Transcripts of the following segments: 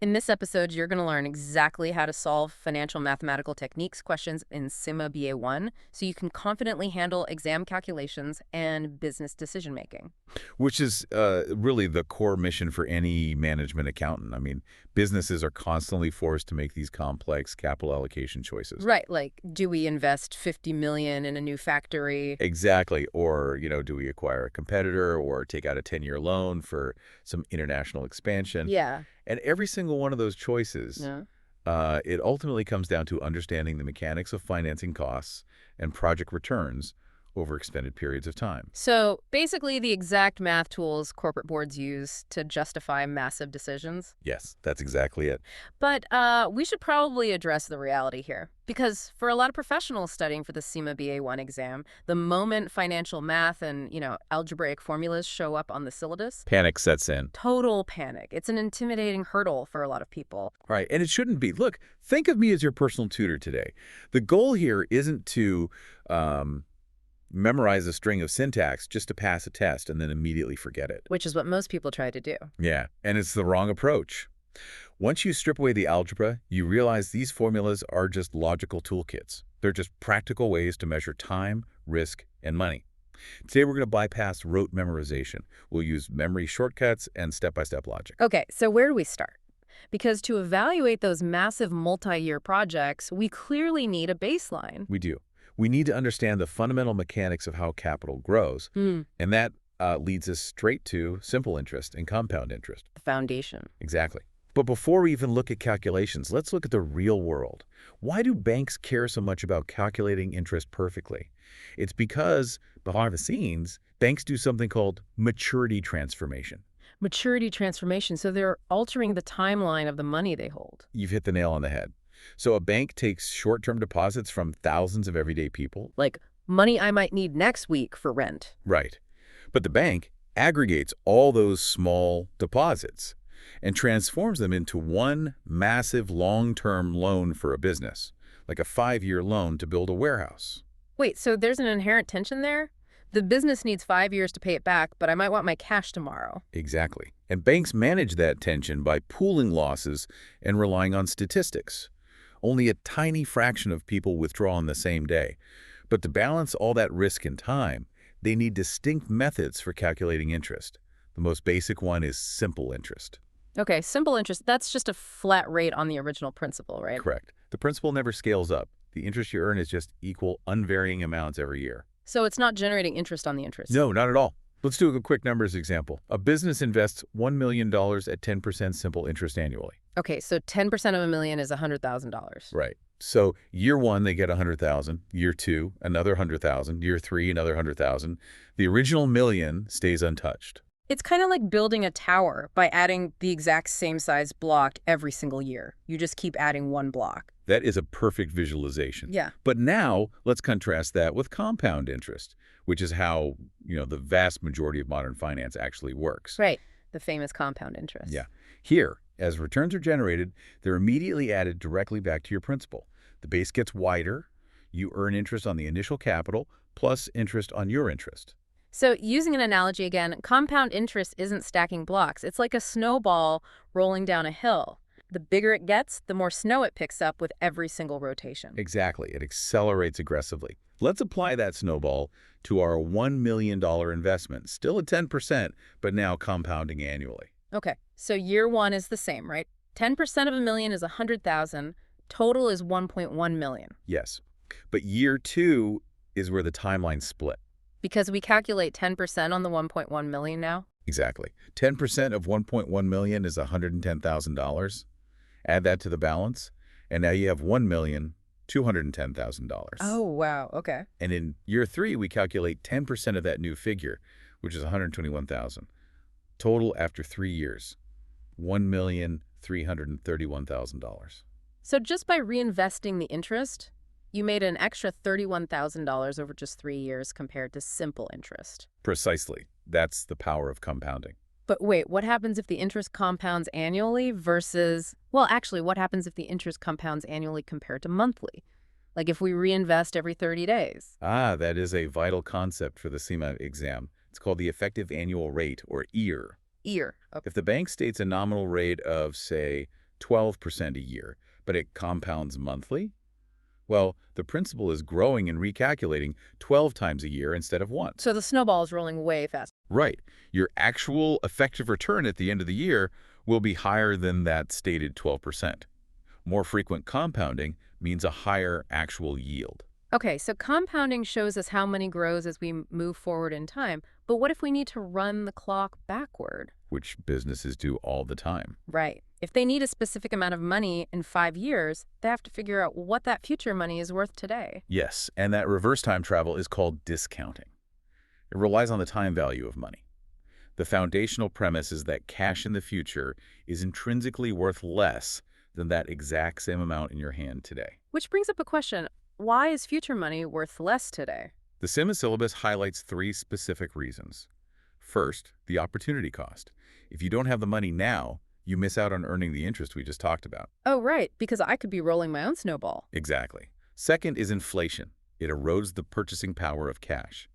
In this episode, you're going to learn exactly how to solve financial mathematical techniques questions in CIMA BA1 so you can confidently handle exam calculations and business decision-making. Which is really the core mission for any management accountant. I mean, businesses are constantly forced to make these complex capital allocation choices. Right, like, do we invest $50 million in a new factory? Exactly. Or, do we acquire a competitor or take out a 10-year loan for some international expansion? Yeah. And every single one of those choices, Yeah. it ultimately comes down to understanding the mechanics of financing costs and project returns over extended periods of time. So basically the exact math tools corporate boards use to justify massive decisions. Yes, that's exactly it. But we should probably address the reality here. Because for a lot of professionals studying for the CIMA BA1 exam, the moment financial math and, algebraic formulas show up on the syllabus, Panic sets in. total panic. It's an intimidating hurdle for a lot of people. Right, and it shouldn't be. Look, think of me as your personal tutor today. The goal here isn't to memorize a string of syntax just to pass a test and then immediately forget it. Which is what most people try to do. Yeah, and it's the wrong approach. Once you strip away the algebra, you realize these formulas are just logical toolkits. They're just practical ways to measure time, risk, and money. Today, we're going to bypass rote memorization. We'll use memory shortcuts and step-by-step logic. Okay, so where do we start? Because to evaluate those massive multi-year projects, we clearly need a baseline. We do. We need to understand the fundamental mechanics of how capital grows, and that leads us straight to simple interest and compound interest. The foundation. Exactly. But before we even look at calculations, let's look at the real world. Why do banks care so much about calculating interest perfectly? It's because, behind the scenes, banks do something called maturity transformation. Maturity transformation, so they're altering the timeline of the money they hold. You've hit the nail on the head. So a bank takes short-term deposits from thousands of everyday people. Like, money I might need next week for rent. Right. But the bank aggregates all those small deposits and transforms them into one massive long-term loan for a business, like a 5-year loan to build a warehouse. Wait, so there's an inherent tension there? The business needs 5 years to pay it back, but I might want my cash tomorrow. Exactly. And banks manage that tension by pooling losses and relying on statistics. Only a tiny fraction of people withdraw on the same day. But to balance all that risk and time, they need distinct methods for calculating interest. The most basic one is simple interest. Okay, simple interest, that's just a flat rate on the original principal, right? Correct. The principal never scales up. The interest you earn is just equal unvarying amounts every year. So it's not generating interest on the interest? No, not at all. Let's do a quick numbers example. A business invests $1 million at 10% simple interest annually. Okay, so 10% of $1 million is $100,000. Right. So year 1, they get $100,000. Year 2, another $100,000. Year 3, another $100,000. The original million stays untouched. It's kind of like building a tower by adding the exact same size block every single year. You just keep adding one block. That is a perfect visualization. Yeah. But now let's contrast that with compound interest, which is how, the vast majority of modern finance actually works. Right. The famous compound interest. Yeah. Here, as returns are generated, they're immediately added directly back to your principal. The base gets wider. You earn interest on the initial capital plus interest on your interest. So using an analogy again, compound interest isn't stacking blocks. It's like a snowball rolling down a hill. The bigger it gets, the more snow it picks up with every single rotation. Exactly. It accelerates aggressively. Let's apply that snowball to our $1 million investment. Still at 10%, but now compounding annually. Okay, so year 1 is the same, right? 10% of $1 million is $100,000. Total is $1.1 million. Yes. But year 2 is where the timeline split. Because we calculate 10% on the $1.1 million now? Exactly. 10% of $1.1 million is $110,000. Add that to the balance, and now you have $1,210,000. Oh, wow. Okay. And in year 3, we calculate 10% of that new figure, which is $121,000. Total after 3 years, $1,331,000. So just by reinvesting the interest, you made an extra $31,000 over just 3 years compared to simple interest. Precisely. That's the power of compounding. But wait, what happens if the interest compounds annually versus, well, actually, what happens if the interest compounds annually compared to monthly? Like if we reinvest every 30 days? That is a vital concept for the CIMA exam. It's called the effective annual rate, or EAR. EAR. Okay. If the bank states a nominal rate of, say, 12% a year, but it compounds monthly? Well, the principal is growing and recalculating 12 times a year instead of once. So the snowball is rolling way fast. Right. Your actual effective return at the end of the year will be higher than that stated 12%. More frequent compounding means a higher actual yield. Okay, so compounding shows us how money grows as we move forward in time. But what if we need to run the clock backward? Which businesses do all the time. Right. If they need a specific amount of money in 5 years, they have to figure out what that future money is worth today. Yes, and that reverse time travel is called discounting. It relies on the time value of money. The foundational premise is that cash in the future is intrinsically worth less than that exact same amount in your hand today. Which brings up a question. Why is future money worth less today? The CIMA syllabus highlights 3 specific reasons. First, the opportunity cost. If you don't have the money now, you miss out on earning the interest we just talked about. Oh, right, because I could be rolling my own snowball. Exactly. Second is inflation. It erodes the purchasing power of cash.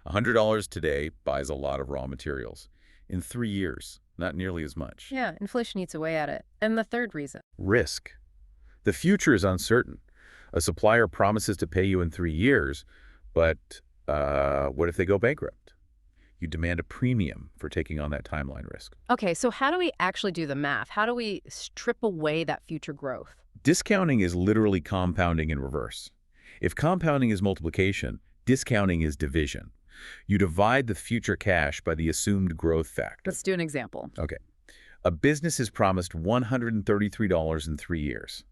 $100 today buys a lot of raw materials. In 3 years, not nearly as much. Yeah, inflation eats away at it. And the third reason. Risk. The future is uncertain. A supplier promises to pay you in 3 years, but what if they go bankrupt? You demand a premium for taking on that timeline risk. Okay, so how do we actually do the math? How do we strip away that future growth? Discounting is literally compounding in reverse. If compounding is multiplication, discounting is division. You divide the future cash by the assumed growth factor. Let's do an example. Okay. A business is promised $133 in 3 years.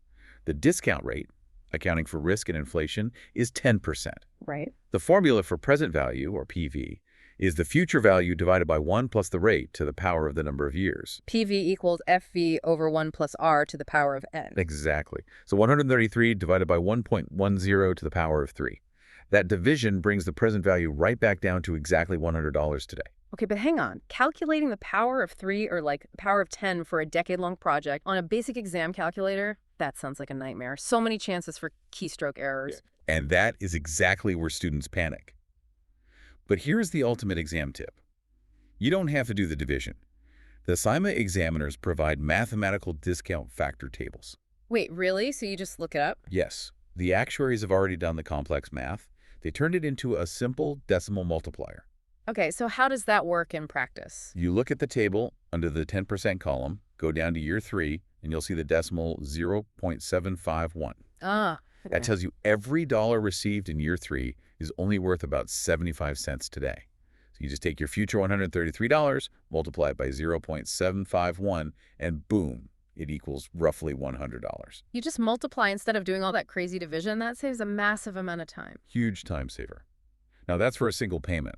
The discount rate, accounting for risk and inflation, is 10%. Right. The formula for present value, or PV, is the future value divided by 1 plus the rate to the power of the number of years. PV equals FV over 1 plus R to the power of N. Exactly. So 133 divided by 1.10 to the power of 3. That division brings the present value right back down to exactly $100 today. Okay, but hang on. Calculating the power of 3 or like power of 10 for a decade-long project on a basic exam calculator, that sounds like a nightmare. So many chances for keystroke errors. Yeah. And that is exactly where students panic. But here's the ultimate exam tip. You don't have to do the division. The CIMA examiners provide mathematical discount factor tables. Wait, really? So you just look it up? Yes. The actuaries have already done the complex math. They turned it into a simple decimal multiplier. Okay, so how does that work in practice? You look at the table under the 10% column, go down to year 3, and you'll see the decimal 0.751. Ah, okay. That tells you every dollar received in year 3 is only worth about 75 cents today. So you just take your future $133, multiply it by 0.751, and boom, it equals roughly $100. You just multiply instead of doing all that crazy division. That saves a massive amount of time. Huge time saver. Now that's for a single payment.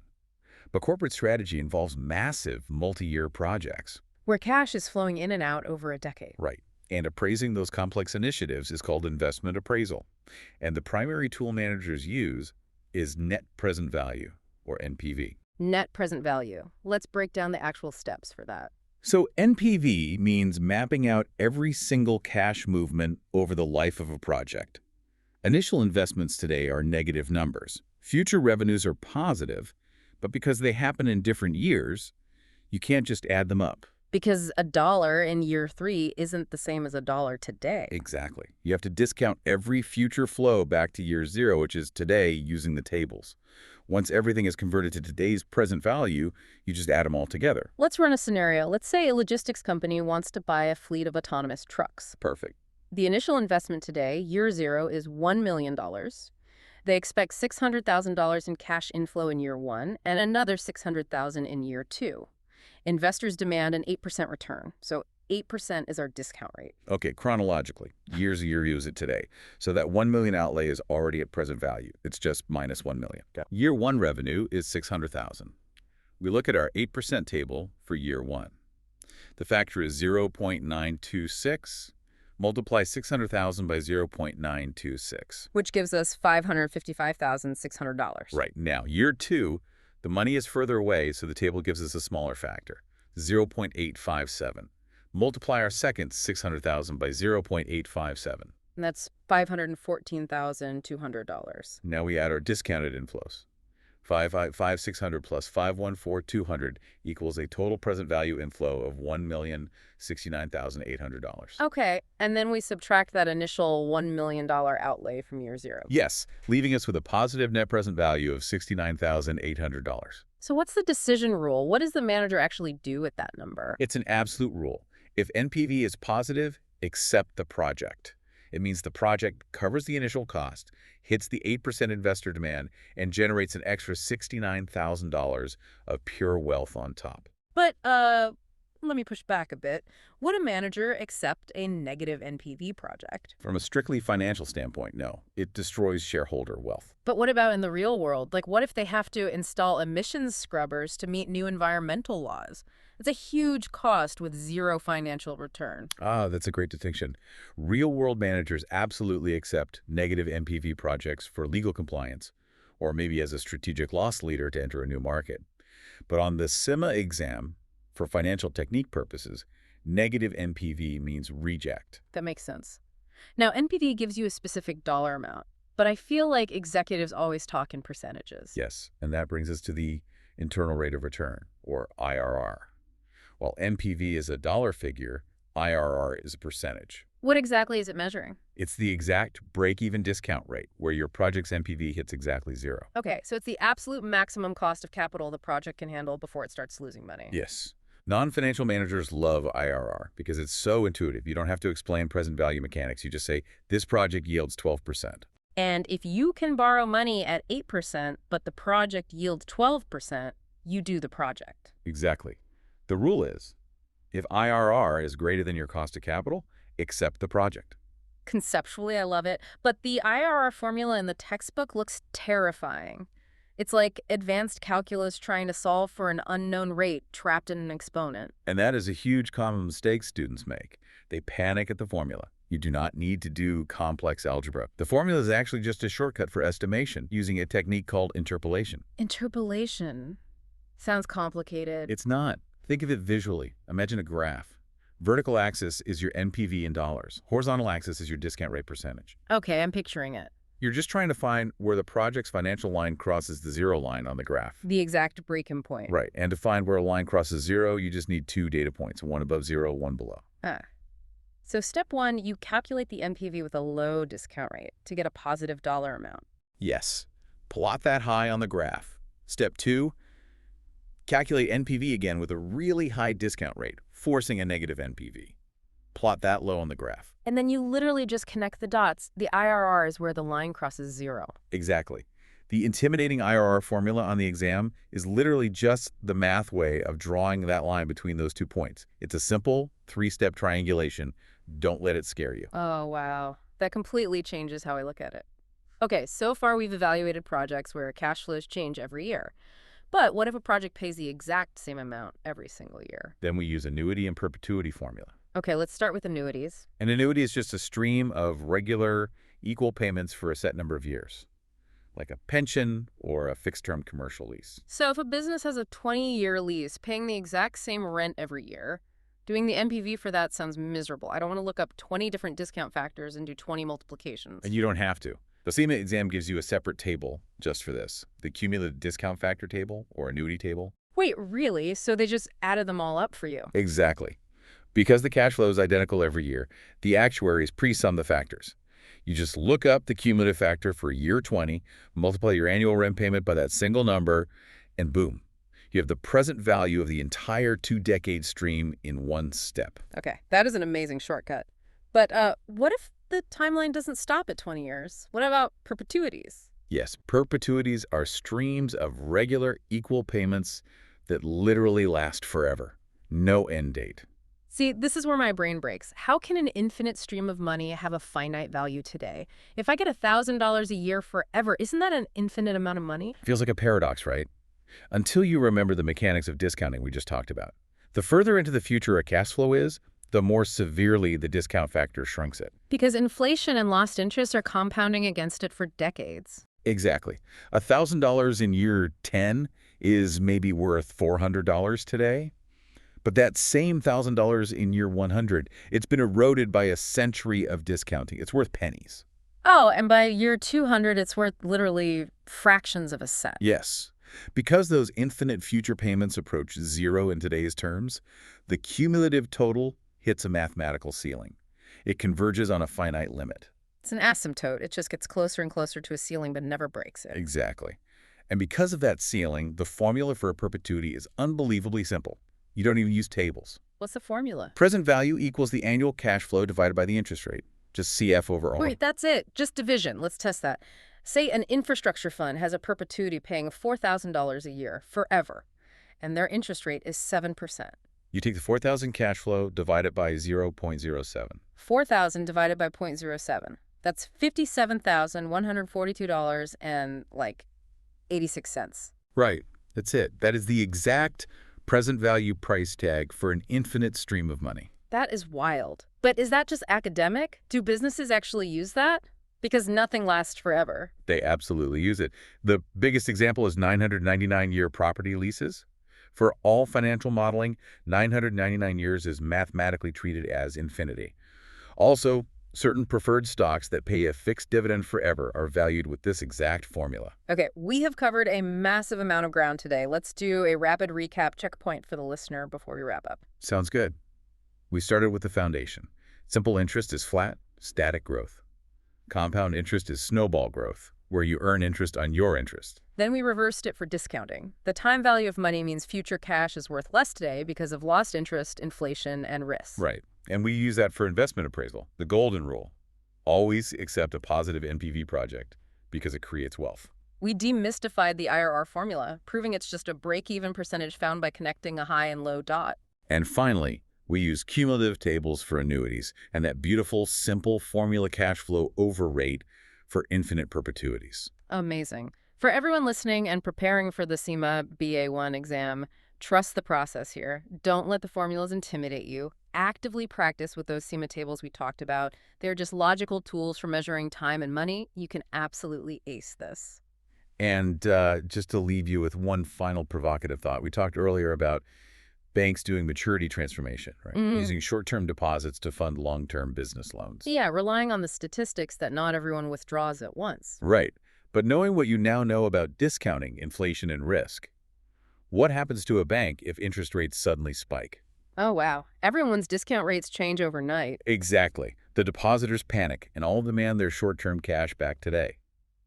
But corporate strategy involves massive multi-year projects. Where cash is flowing in and out over a decade. Right. And appraising those complex initiatives is called investment appraisal. And the primary tool managers use is net present value, or NPV. Net present value. Let's break down the actual steps for that. So NPV means mapping out every single cash movement over the life of a project. Initial investments today are negative numbers. Future revenues are positive, but because they happen in different years, you can't just add them up. Because $1 in year 3 isn't the same as $1 today. Exactly. You have to discount every future flow back to year 0, which is today, using the tables. Once everything is converted to today's present value, you just add them all together. Let's run a scenario. Let's say a logistics company wants to buy a fleet of autonomous trucks. Perfect. The initial investment today, year 0, is $1 million. They expect $600,000 in cash inflow in year 1 and another $600,000 in year 2. Investors demand an 8% return, so 8% is our discount rate. Okay, chronologically, years a year use it today. So that $1 million outlay is already at present value. It's just minus $1 million. Okay. Year 1 revenue is $600,000. We look at our 8% table for year 1. The factor is 0.926. Multiply 600,000 by 0.926. Which gives us $555,600. Right. Now, year 2, the money is further away, so the table gives us a smaller factor, 0.857. Multiply our second 600,000 by 0.857. And that's $514,200. Now we add our discounted inflows. 5,600 plus 514,200 equals a total present value inflow of $1,069,800. Okay, and then we subtract that initial $1 million outlay from year zero. Yes, leaving us with a positive net present value of $69,800. So what's the decision rule? What does the manager actually do with that number? It's an absolute rule. If NPV is positive, accept the project. It means the project covers the initial cost, hits the 8% investor demand, and generates an extra $69,000 of pure wealth on top. But, let me push back a bit. Would a manager accept a negative NPV project? From a strictly financial standpoint, no. It destroys shareholder wealth. But what about in the real world? Like, what if they have to install emissions scrubbers to meet new environmental laws? It's a huge cost with zero financial return. Ah, that's a great distinction. Real-world managers absolutely accept negative NPV projects for legal compliance, or maybe as a strategic loss leader to enter a new market. But on the CIMA exam, for financial technique purposes, negative NPV means reject. That makes sense. Now, NPV gives you a specific dollar amount, but I feel like executives always talk in percentages. Yes, and that brings us to the internal rate of return, or IRR. While NPV is a dollar figure, IRR is a percentage. What exactly is it measuring? It's the exact break-even discount rate, where your project's NPV hits exactly zero. Okay, so it's the absolute maximum cost of capital the project can handle before it starts losing money. Yes. Non-financial managers love IRR because it's so intuitive. You don't have to explain present value mechanics. You just say, this project yields 12%. And if you can borrow money at 8%, but the project yields 12%, you do the project. Exactly. The rule is, if IRR is greater than your cost of capital, accept the project. Conceptually, I love it, but the IRR formula in the textbook looks terrifying. It's like advanced calculus trying to solve for an unknown rate trapped in an exponent. And that is a huge common mistake students make. They panic at the formula. You do not need to do complex algebra. The formula is actually just a shortcut for estimation using a technique called interpolation. Interpolation? Sounds complicated. It's not. Think of it visually. Imagine a graph. Vertical axis is your NPV in dollars. Horizontal axis is your discount rate percentage. Okay, I'm picturing it. You're just trying to find where the project's financial line crosses the zero line on the graph. The exact break-in point. Right, and to find where a line crosses zero, you just need two data points, one above zero, one below. Ah. So step one, you calculate the NPV with a low discount rate to get a positive dollar amount. Yes. Plot that high on the graph. Step two, calculate NPV again with a really high discount rate, forcing a negative NPV. Plot that low on the graph. And then you literally just connect the dots. The IRR is where the line crosses zero. Exactly. The intimidating IRR formula on the exam is literally just the math way of drawing that line between those 2 points. It's a simple three-step triangulation. Don't let it scare you. Oh, wow. That completely changes how I look at it. Okay, so far we've evaluated projects where cash flows change every year. But what if a project pays the exact same amount every single year? Then we use annuity and perpetuity formula. Okay, let's start with annuities. An annuity is just a stream of regular, equal payments for a set number of years, like a pension or a fixed-term commercial lease. So if a business has a 20-year lease paying the exact same rent every year, doing the NPV for that sounds miserable. I don't want to look up 20 different discount factors and do 20 multiplications. And you don't have to. The CIMA exam gives you a separate table just for this, the cumulative discount factor table or annuity table. Wait, really? So they just added them all up for you? Exactly. Because the cash flow is identical every year, the actuaries pre-sum the factors. You just look up the cumulative factor for year 20, multiply your annual rent payment by that single number, and boom. You have the present value of the entire 2-decade stream in one step. Okay, that is an amazing shortcut. But what if the timeline doesn't stop at 20 years? What about perpetuities? Yes, perpetuities are streams of regular equal payments that literally last forever. No end date. See, this is where my brain breaks. How can an infinite stream of money have a finite value today? If I get $1,000 a year forever, isn't that an infinite amount of money? Feels like a paradox, right? Until you remember the mechanics of discounting we just talked about. The further into the future a cash flow is, the more severely the discount factor shrinks it. Because inflation and lost interest are compounding against it for decades. Exactly. $1,000 in year 10 is maybe worth $400 today. But that same $1,000 in year 100, it's been eroded by a century of discounting. It's worth pennies. Oh, and by year 200, it's worth literally fractions of a cent. Yes. Because those infinite future payments approach zero in today's terms, the cumulative total hits a mathematical ceiling. It converges on a finite limit. It's an asymptote. It just gets closer and closer to a ceiling but never breaks it. Exactly. And because of that ceiling, the formula for a perpetuity is unbelievably simple. You don't even use tables. What's the formula? Present value equals the annual cash flow divided by the interest rate. Just CF over R. Wait, that's it. Just division. Let's test that. Say an infrastructure fund has a perpetuity paying $4,000 a year forever, and their interest rate is 7%. You take the 4,000 cash flow, divide it by 0.07. 4,000 divided by 0.07. That's $57,142 and 86 cents. Right. That's it. That is the exact present value price tag for an infinite stream of money. That is wild. But is that just academic? Do businesses actually use that? Because nothing lasts forever. They absolutely use it. The biggest example is 999-year property leases. For all financial modeling, 999 years is mathematically treated as infinity. Also, certain preferred stocks that pay a fixed dividend forever are valued with this exact formula. Okay, we have covered a massive amount of ground today. Let's do a rapid recap checkpoint for the listener before we wrap up. Sounds good. We started with the foundation. Simple interest is flat, static growth. Compound interest is snowball growth, where you earn interest on your interest. Then we reversed it for discounting. The time value of money means future cash is worth less today because of lost interest, inflation, and risk. Right. And we use that for investment appraisal, the golden rule. Always accept a positive NPV project because it creates wealth. We demystified the IRR formula, proving it's just a break-even percentage found by connecting a high and low dot. And finally, we use cumulative tables for annuities and that beautiful, simple formula cash flow over rate for infinite perpetuities. Amazing. For everyone listening and preparing for the CIMA BA1 exam, trust the process here. Don't let the formulas intimidate you. Actively practice with those CIMA tables we talked about. They're just logical tools for measuring time and money. You can absolutely ace this. And just to leave you with one final provocative thought, we talked earlier about banks doing maturity transformation, right? Using short-term deposits to fund long-term business loans. Yeah, relying on the statistics that not everyone withdraws at once. Right. But knowing what you now know about discounting inflation and risk, what happens to a bank if interest rates suddenly spike? Oh, wow. Everyone's discount rates change overnight. Exactly. The depositors panic and all demand their short-term cash back today.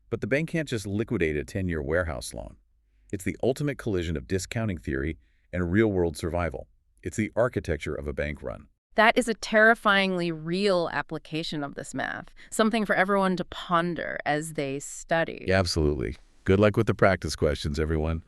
But the bank can't just liquidate a 10-year warehouse loan. It's the ultimate collision of discounting theory and real-world survival. It's the architecture of a bank run. That is a terrifyingly real application of this math, something for everyone to ponder as they study. Yeah, absolutely. Good luck with the practice questions, everyone.